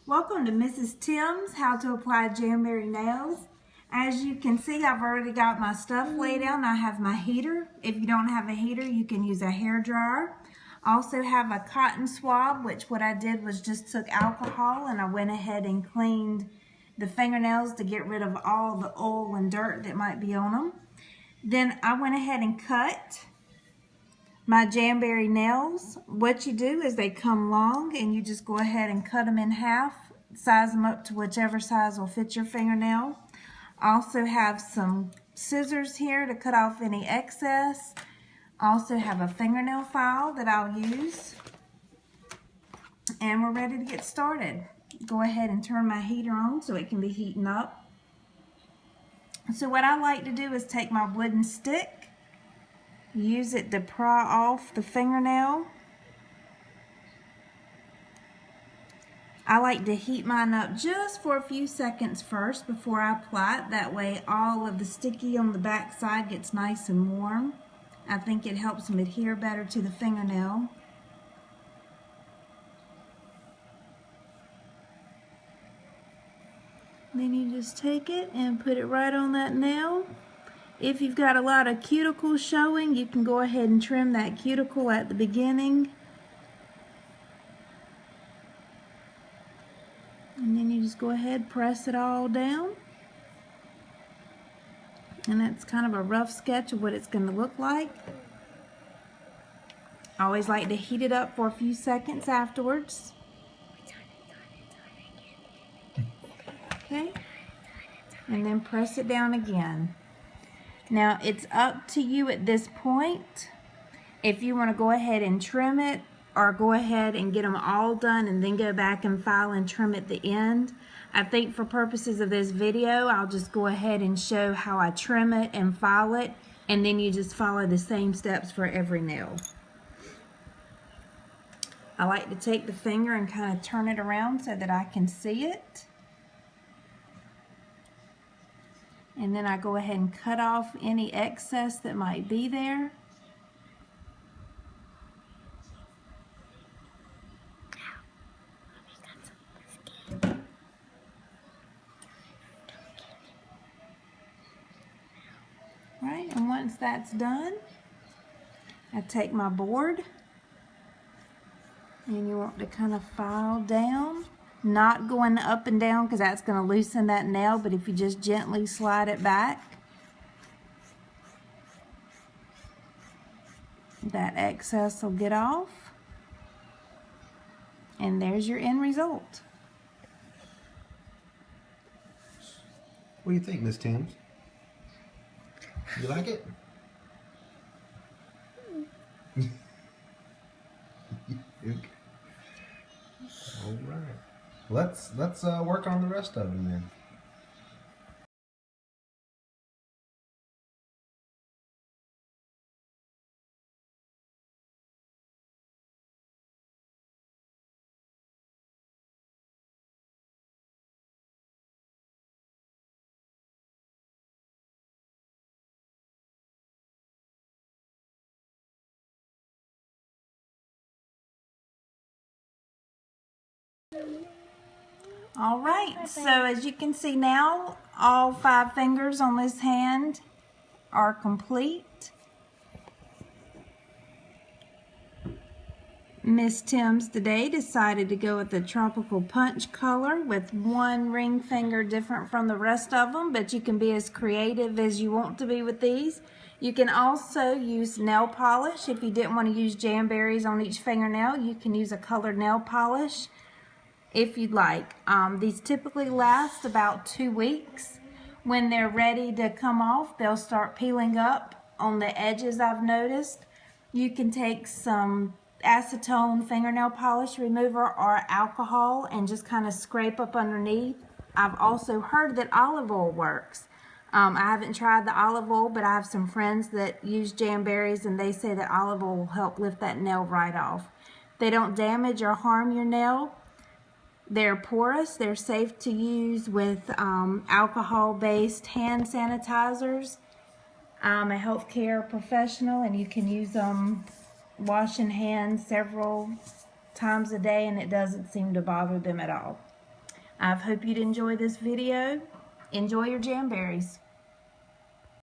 Welcome to Mrs. Tim's How to Apply Jamberry Nails. As you can see, I've already got my stuff laid out and I have my heater. If you don't have a heater, you can use a hair dryer. I also have a cotton swab, which what I did was just took alcohol and I went ahead and cleaned the fingernails to get rid of all the oil and dirt that might be on them. Then I went ahead and cut my Jamberry nails. What you do is they come long and you just go ahead and cut them in half, size them up to whichever size will fit your fingernail. I also have some scissors here to cut off any excess. I also have a fingernail file that I'll use. And we're ready to get started. Go ahead and turn my heater on so it can be heating up. So what I like to do is take my wooden stick, use it to pry off the fingernail. I like to heat mine up just for a few seconds first before I apply it. That way all of the sticky on the back side gets nice and warm. I think it helps them adhere better to the fingernail. Then you just take it and put it right on that nail. If you've got a lot of cuticles showing, you can go ahead and trim that cuticle at the beginning. And then you just go ahead, press it all down. And that's kind of a rough sketch of what it's going to look like. I always like to heat it up for a few seconds afterwards. Okay. And then press it down again. Now it's up to you at this point if you want to go ahead and trim it or go ahead and get them all done and then go back and file and trim at the end. I think for purposes of this video, I'll just go ahead and show how I trim it and file it, and then you just follow the same steps for every nail. I like to take the finger and kind of turn it around so that I can see it. And then I go ahead and cut off any excess that might be there. Right, and once that's done, I take my board and you want to kind of file down. Not going up and down because that's going to loosen that nail, but if you just gently slide it back, that excess will get off. And there's your end result. What do you think, Miss Timms? You like it? All right. Let's work on the rest of them then. All right, so as you can see now, all 5 fingers on this hand are complete. Miss Timms today decided to go with the tropical punch color with one ring finger different from the rest of them, but you can be as creative as you want to be with these. You can also use nail polish. If you didn't want to use Jamberries on each fingernail, you can use a colored nail polish if you'd like. These typically last about 2 weeks. When they're ready to come off, they'll start peeling up on the edges, I've noticed. You can take some acetone fingernail polish remover or alcohol and just kind of scrape up underneath. I've also heard that olive oil works. I haven't tried the olive oil, but I have some friends that use Jamberries and they say that olive oil will help lift that nail right off. They don't damage or harm your nail. They're porous. They're safe to use with alcohol-based hand sanitizers. I'm a healthcare professional and you can use them washing hands several times a day and it doesn't seem to bother them at all. I hope you'd enjoy this video. Enjoy your Jamberries.